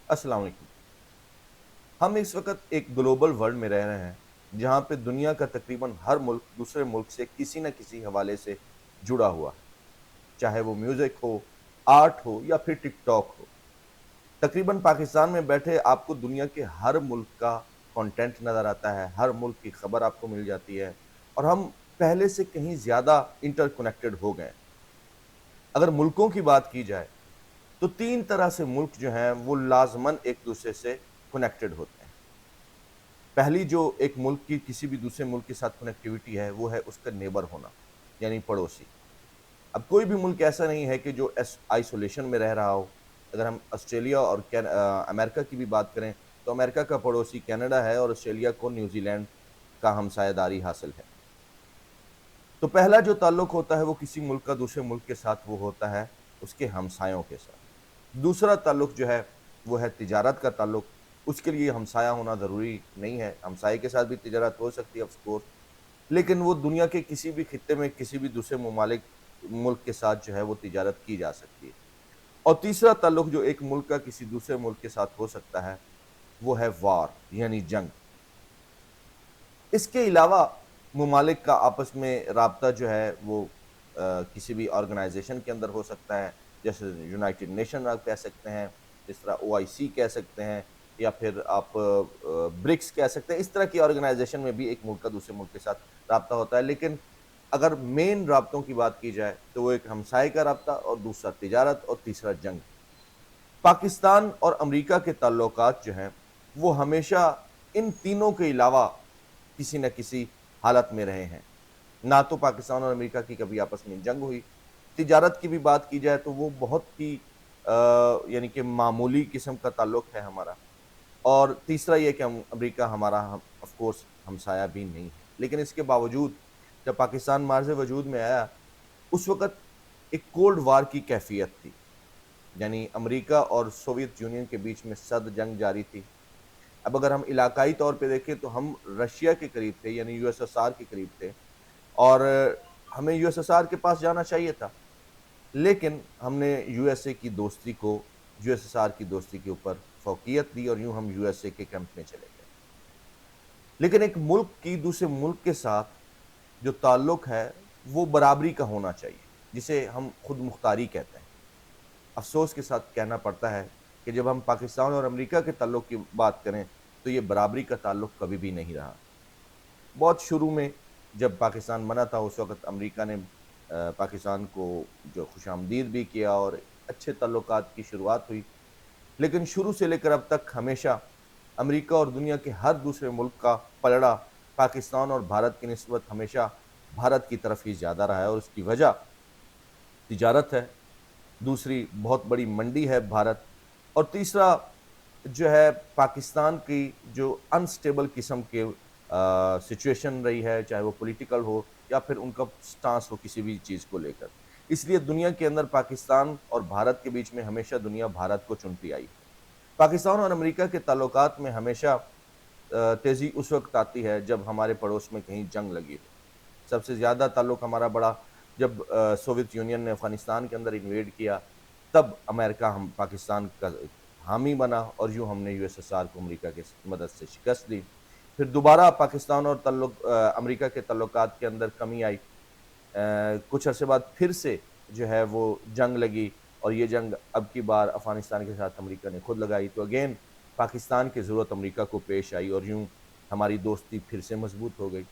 السلام علیکم۔ ہم اس وقت ایک گلوبل ورلڈ میں رہ رہے ہیں جہاں پہ دنیا کا تقریباً ہر ملک دوسرے ملک سے کسی نہ کسی حوالے سے جڑا ہوا ہے، چاہے وہ میوزک ہو، آرٹ ہو یا پھر ٹک ٹاک ہو۔ تقریباً پاکستان میں بیٹھے آپ کو دنیا کے ہر ملک کا کنٹینٹ نظر آتا ہے، ہر ملک کی خبر آپ کو مل جاتی ہے، اور ہم پہلے سے کہیں زیادہ انٹر کنیکٹڈ ہو گئے ہیں۔ اگر ملکوں کی بات کی جائے تو تین طرح سے ملک جو ہیں وہ لازماً ایک دوسرے سے کنیکٹڈ ہوتے ہیں۔ پہلی جو ایک ملک کی کسی بھی دوسرے ملک کے ساتھ کنیکٹیوٹی ہے وہ ہے اس کا نیبر ہونا، یعنی پڑوسی۔ اب کوئی بھی ملک ایسا نہیں ہے کہ جو آئسولیشن میں رہ رہا ہو۔ اگر ہم آسٹریلیا اور امریکہ کی بھی بات کریں تو امریکہ کا پڑوسی کینیڈا ہے اور آسٹریلیا کو نیوزی لینڈ کا ہمسایہ داری حاصل ہے۔ تو پہلا جو تعلق ہوتا ہے وہ کسی ملک کا دوسرے ملک کے ساتھ وہ ہوتا ہے اس کے ہمسایوں کے ساتھ۔ دوسرا تعلق جو ہے وہ ہے تجارت کا تعلق۔ اس کے لیے ہمسایہ ہونا ضروری نہیں ہے، ہمسائے کے ساتھ بھی تجارت ہو سکتی ہے آف کورس، لیکن وہ دنیا کے کسی بھی خطے میں کسی بھی دوسرے ملک کے ساتھ جو ہے وہ تجارت کی جا سکتی ہے۔ اور تیسرا تعلق جو ایک ملک کا کسی دوسرے ملک کے ساتھ ہو سکتا ہے وہ ہے وار، یعنی جنگ۔ اس کے علاوہ ممالک کا آپس میں رابطہ جو ہے وہ کسی بھی آرگنائزیشن کے اندر ہو سکتا ہے، جیسے یونائٹڈ نیشن آپ کہہ سکتے ہیں، اس طرح OIC کہہ سکتے ہیں، یا پھر آپ برکس کہہ سکتے ہیں۔ اس طرح کی آرگنائزیشن میں بھی ایک ملک کا دوسرے ملک کے ساتھ رابطہ ہوتا ہے، لیکن اگر مین رابطوں کی بات کی جائے تو وہ ایک ہمسائے کا رابطہ، اور دوسرا تجارت، اور تیسرا جنگ۔ پاکستان اور امریکہ کے تعلقات جو ہیں وہ ہمیشہ ان تینوں کے علاوہ کسی نہ کسی حالت میں رہے ہیں۔ نہ تو پاکستان اور امریکہ کی کبھی آپس میں جنگ ہوئی۔ تجارت کی بھی بات کی جائے تو وہ بہت ہی یعنی کہ معمولی قسم کا تعلق ہے ہمارا۔ اور تیسرا یہ کہ امریکہ ہمارا آف کورس ہمسایہ بھی نہیں ہے، لیکن اس کے باوجود جب پاکستان مارز وجود میں آیا اس وقت ایک کولڈ وار کی کیفیت تھی، یعنی امریکہ اور سوویت یونین کے بیچ میں سرد جنگ جاری تھی۔ اب اگر ہم علاقائی طور پہ دیکھیں تو ہم رشیا کے قریب تھے، یعنی USSR کے قریب تھے، اور ہمیں USSR کے پاس جانا چاہیے تھا، لیکن ہم نے USA کی دوستی کو USSR کی دوستی کے اوپر فوقیت دی، اور یوں ہم USA کے کیمپ میں چلے گئے۔ لیکن ایک ملک کی دوسرے ملک کے ساتھ جو تعلق ہے وہ برابری کا ہونا چاہیے، جسے ہم خود مختاری کہتے ہیں۔ افسوس کے ساتھ کہنا پڑتا ہے کہ جب ہم پاکستان اور امریکہ کے تعلق کی بات کریں تو یہ برابری کا تعلق کبھی بھی نہیں رہا۔ بہت شروع میں جب پاکستان بنا تھا اس وقت امریکہ نے پاکستان کو جو خوش آمدید بھی کیا اور اچھے تعلقات کی شروعات ہوئی، لیکن شروع سے لے کر اب تک ہمیشہ امریکہ اور دنیا کے ہر دوسرے ملک کا پلڑا پاکستان اور بھارت کی نسبت ہمیشہ بھارت کی طرف ہی زیادہ رہا ہے، اور اس کی وجہ تجارت ہے، دوسری بہت بڑی منڈی ہے بھارت، اور تیسرا جو ہے پاکستان کی جو انسٹیبل قسم کے سچویشن رہی ہے، چاہے وہ پولیٹیکل ہو یا پھر ان کا سٹانس ہو کسی بھی چیز کو لے کر۔ اس لیے دنیا کے اندر پاکستان اور بھارت کے بیچ میں ہمیشہ دنیا بھارت کو چنتی آئی ہے۔ پاکستان اور امریکہ کے تعلقات میں ہمیشہ تیزی اس وقت آتی ہے جب ہمارے پڑوس میں کہیں جنگ لگی ہو۔ سب سے زیادہ تعلق ہمارا بڑا جب سوویت یونین نے افغانستان کے اندر انویڈ کیا، تب امریکہ ہم پاکستان کا حامی بنا، اور یوں ہم نے USSR کو امریکہ کی مدد سے شکست دی۔ پھر دوبارہ پاکستان اور امریکہ کے تعلقات کے اندر کمی آئی، کچھ عرصے بعد پھر سے جو ہے وہ جنگ لگی، اور یہ جنگ اب کی بار افغانستان کے ساتھ امریکہ نے خود لگائی، تو اگین پاکستان کی ضرورت امریکہ کو پیش آئی، اور یوں ہماری دوستی پھر سے مضبوط ہو گئی۔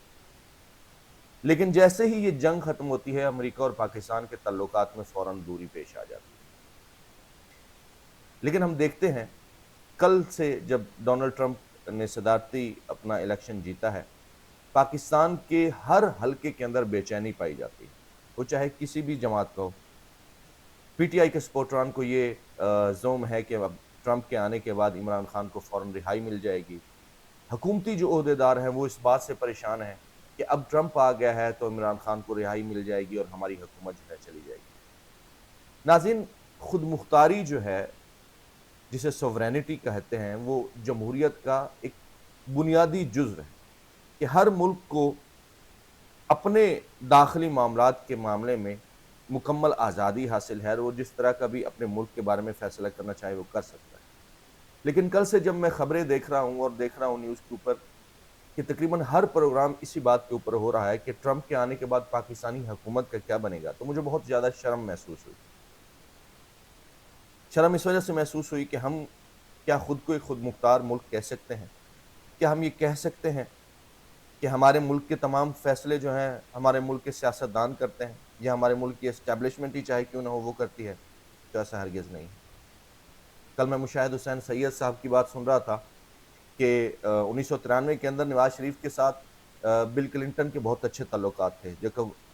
لیکن جیسے ہی یہ جنگ ختم ہوتی ہے امریکہ اور پاکستان کے تعلقات میں فوراً دوری پیش آ جاتی ہے۔ لیکن ہم دیکھتے ہیں کل سے جب ڈونلڈ ٹرمپ نے صدارتی اپنا الیکشن جیتا ہے، پاکستان کے ہر حلقے کے اندر بے چینی پائی جاتی ہے، وہ چاہے کسی بھی جماعت کا ہو۔ PTI کے سپورٹران کو یہ زوم ہے کہ اب ٹرمپ کے آنے کے بعد عمران خان کو فوراً رہائی مل جائے گی۔ حکومتی جو عہدیدار ہیں وہ اس بات سے پریشان ہیں کہ اب ٹرمپ آ گیا ہے تو عمران خان کو رہائی مل جائے گی اور ہماری حکومت جو ہے چلی جائے گی۔ ناظرین، خود مختاری جو ہے جسے سوورینٹی کہتے ہیں، وہ جمہوریت کا ایک بنیادی جزو ہے کہ ہر ملک کو اپنے داخلی معاملات کے معاملے میں مکمل آزادی حاصل ہے، اور وہ جس طرح کا بھی اپنے ملک کے بارے میں فیصلہ کرنا چاہے وہ کر سکتا ہے۔ لیکن کل سے جب میں خبریں دیکھ رہا ہوں اور دیکھ رہا ہوں نیوز کے اوپر کہ تقریباً ہر پروگرام اسی بات کے اوپر ہو رہا ہے کہ ٹرمپ کے آنے کے بعد پاکستانی حکومت کا کیا بنے گا، تو مجھے بہت زیادہ شرم محسوس ہوئی۔ شرم اس وجہ سے محسوس ہوئی کہ ہم کیا خود کو ایک خود مختار ملک کہہ سکتے ہیں؟ کیا ہم یہ کہہ سکتے ہیں کہ ہمارے ملک کے تمام فیصلے جو ہیں ہمارے ملک کے سیاستدان کرتے ہیں یا ہمارے ملک کی اسٹیبلشمنٹ ہی چاہے کیوں نہ ہو وہ کرتی ہے؟ تو ایسا ہرگز نہیں ہے۔ کل میں مشاہد حسین سید صاحب کی بات سن رہا تھا کہ 1993 کے اندر نواز شریف کے ساتھ بل کلنٹن کے بہت اچھے تعلقات تھے۔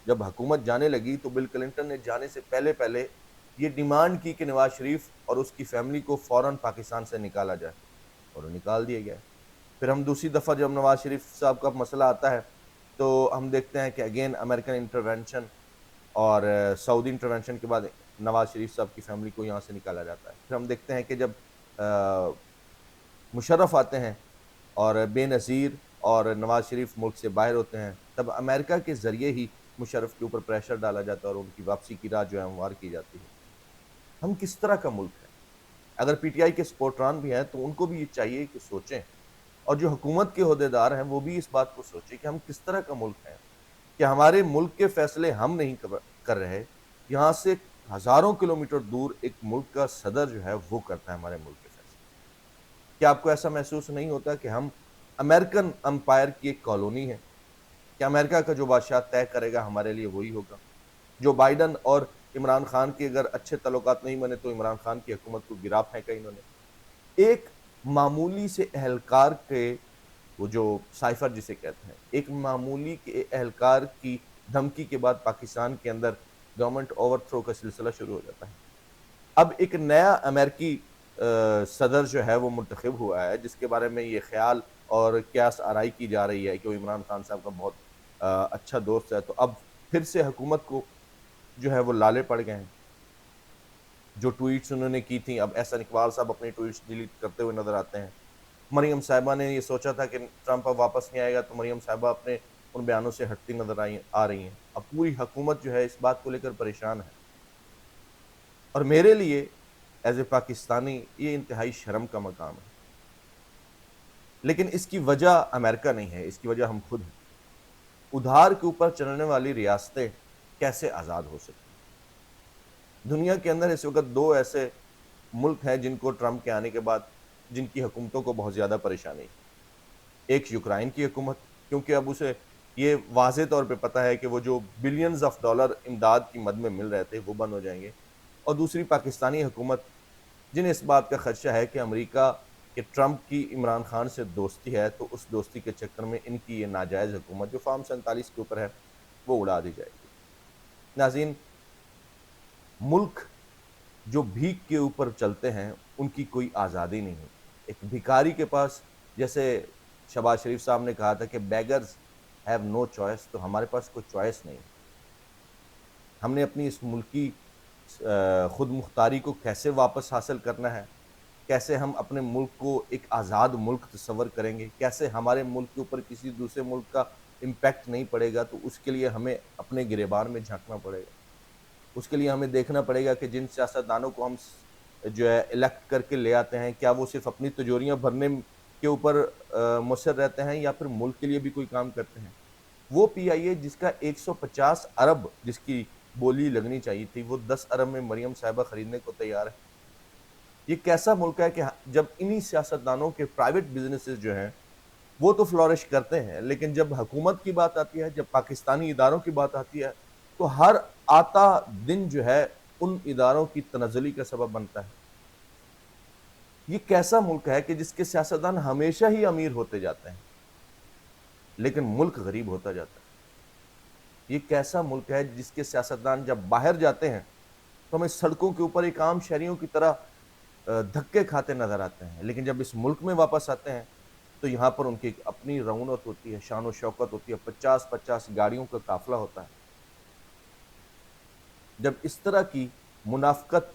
جب حکومت جانے لگی تو بل کلنٹن نے جانے سے پہلے پہلے یہ ڈیمانڈ کی کہ نواز شریف اور اس کی فیملی کو فوراً پاکستان سے نکالا جائے، اور وہ نکال دیے گئے۔ پھر ہم دوسری دفعہ جب نواز شریف صاحب کا مسئلہ آتا ہے تو ہم دیکھتے ہیں کہ اگین امریکن انٹرونشن اور سعودی انٹرونشن کے بعد نواز شریف صاحب کی فیملی کو یہاں سے نکالا جاتا ہے۔ پھر ہم دیکھتے ہیں کہ جب مشرف آتے ہیں اور بے نظیر اور نواز شریف ملک سے باہر ہوتے ہیں، تب امریکہ کے ذریعے ہی مشرف کے اوپر پریشر ڈالا جاتا ہے اور ان کی واپسی کی راہ جو ہے ہموار کی جاتی ہے۔ ہم کس طرح کا ملک ہے؟ اگر پی ٹی آئی کے سپورٹران بھی ہیں تو ان کو بھی یہ چاہیے کہ سوچیں، اور جو حکومت کے عہدیدار ہیں وہ بھی اس بات کو سوچیں کہ ہم کس طرح کا ملک ہیں کہ ہمارے ملک کے فیصلے ہم نہیں کر رہے، یہاں سے ہزاروں کلومیٹر دور ایک ملک کا صدر جو ہے وہ کرتا ہے ہمارے ملک کے فیصلے۔ کیا آپ کو ایسا محسوس نہیں ہوتا کہ ہم امریکن امپائر کی ایک کالونی ہے کہ امریکہ کا جو بادشاہ طے کرے گا ہمارے لیے وہی ہوگا؟ جو بائیڈن اور عمران خان کے اگر اچھے تعلقات نہیں بنے تو عمران خان کی حکومت کو گرا پھینکا انہوں نے۔ ایک معمولی سے اہلکار کے، وہ جو سائفر جسے کہتے ہیں، ایک معمولی کے اہلکار کی دھمکی کے بعد پاکستان کے اندر گورنمنٹ اوور تھرو کا سلسلہ شروع ہو جاتا ہے۔ اب ایک نیا امریکی صدر جو ہے وہ منتخب ہوا ہے جس کے بارے میں یہ خیال اور قیاس آرائی کی جا رہی ہے کہ وہ عمران خان صاحب کا بہت اچھا دوست ہے، تو اب پھر سے حکومت کو جو ہے وہ لالے پڑ گئے ہیں۔ جو ٹویٹس انہوں نے کی تھیں، اب احسن اقبال صاحب اپنی ٹویٹس ڈیلیٹ کرتے ہوئے نظر آتے ہیں۔ مریم صاحبہ نے یہ سوچا تھا کہ ٹرمپ اب واپس نہیں آئے گا تو مریم صاحبہ اپنے ان بیانوں سے ہٹتی نظر آ رہی ہیں۔ اب پوری حکومت جو ہے اس بات کو لے کر پریشان ہے، اور میرے لیے ایز اے پاکستانی یہ انتہائی شرم کا مقام ہے۔ لیکن اس کی وجہ امریکہ نہیں ہے، اس کی وجہ ہم خود ہیں۔ ادھار کے اوپر چلنے والی ریاستیں کیسے آزاد ہو سکتی ہیں؟ دنیا کے اندر اس وقت دو ایسے ملک ہیں جن کو ٹرمپ کے آنے کے بعد جن کی حکومتوں کو بہت زیادہ پریشانی ہے۔ ایک یوکرائن کی حکومت، کیونکہ اب اسے یہ واضح طور پہ پتہ ہے کہ وہ جو بلینز آف ڈالر امداد کی مد میں مل رہے تھے وہ بند ہو جائیں گے، اور دوسری پاکستانی حکومت جنہیں اس بات کا خدشہ ہے کہ امریکہ کہ ٹرمپ کی عمران خان سے دوستی ہے تو اس دوستی کے چکر میں ان کی یہ ناجائز حکومت جو فارم 47 کے اوپر ہے وہ اڑا دی جائے گی۔ ناظرین، ملک جو بھیک کے اوپر چلتے ہیں ان کی کوئی آزادی نہیں ہوتی۔ ایک بھکاری کے پاس، جیسے شہباز شریف صاحب نے کہا تھا کہ بیگرز ہیو نو چوائس، تو ہمارے پاس کوئی چوائس نہیں۔ ہم نے اپنی اس ملکی خود مختاری کو کیسے واپس حاصل کرنا ہے، کیسے ہم اپنے ملک کو ایک آزاد ملک تصور کریں گے، کیسے ہمارے ملک کے اوپر کسی دوسرے ملک کا امپیکٹ نہیں پڑے گا، تو اس کے لیے ہمیں اپنے گریبان میں جھانکنا پڑے گا۔ اس کے لیے ہمیں دیکھنا پڑے گا کہ جن سیاستدانوں کو ہم جو ہے الیکٹ کر کے لے آتے ہیں، کیا وہ صرف اپنی تجوریاں بھرنے کے اوپر مصر رہتے ہیں یا پھر ملک کے لیے بھی کوئی کام کرتے ہیں۔ وہ پی آئی اے جس کا 150 ارب جس کی بولی لگنی چاہیے تھی، وہ 10 ارب میں مریم صاحبہ خریدنے کو تیار ہے۔ یہ کیسا ملک ہے کہ جب انہی سیاستدانوں کے پرائیویٹ بزنسز جو ہیں وہ تو فلورش کرتے ہیں، لیکن جب حکومت کی بات آتی ہے، جب پاکستانی اداروں کی بات آتی ہے، تو ہر آتا دن جو ہے ان اداروں کی تنزلی کا سبب بنتا ہے۔ یہ کیسا ملک ہے کہ جس کے سیاستدان ہمیشہ ہی امیر ہوتے جاتے ہیں لیکن ملک غریب ہوتا جاتا ہے؟ یہ کیسا ملک ہے جس کے سیاستدان جب باہر جاتے ہیں تو ہمیں سڑکوں کے اوپر ایک عام شہریوں کی طرح دھکے کھاتے نظر آتے ہیں، لیکن جب اس ملک میں واپس آتے ہیں تو یہاں پر ان کی ایک اپنی رونق ہوتی ہے، شان و شوکت ہوتی ہے، 50 گاڑیوں کا قافلہ ہوتا ہے۔ جب اس طرح کی منافقت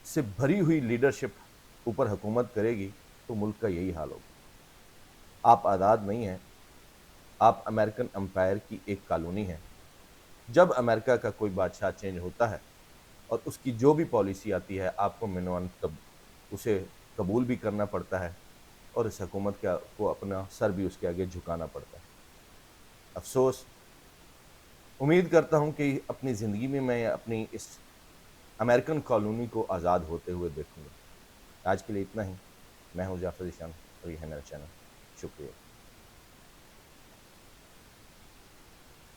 سے بھری ہوئی لیڈرشپ اوپر حکومت کرے گی تو ملک کا یہی حال ہوگا۔ آپ آزاد نہیں ہیں، آپ امریکن امپائر کی ایک کالونی ہیں۔ جب امریکہ کا کوئی بادشاہ چینج ہوتا ہے اور اس کی جو بھی پالیسی آتی ہے آپ کو منوان اسے قبول بھی کرنا پڑتا ہے اور اس حکومت کو اپنا سر بھی اس کے آگے جھکانا پڑتا ہے۔ افسوس، امید کرتا ہوں کہ اپنی زندگی میں اپنی اس امریکن کالونی کو آزاد ہوتے ہوئے دیکھوں گا۔ آج کے لیے اتنا ہی۔ میں ہوں جعفر ذیشان اور یہ ہے میرا چینل۔ شکریہ۔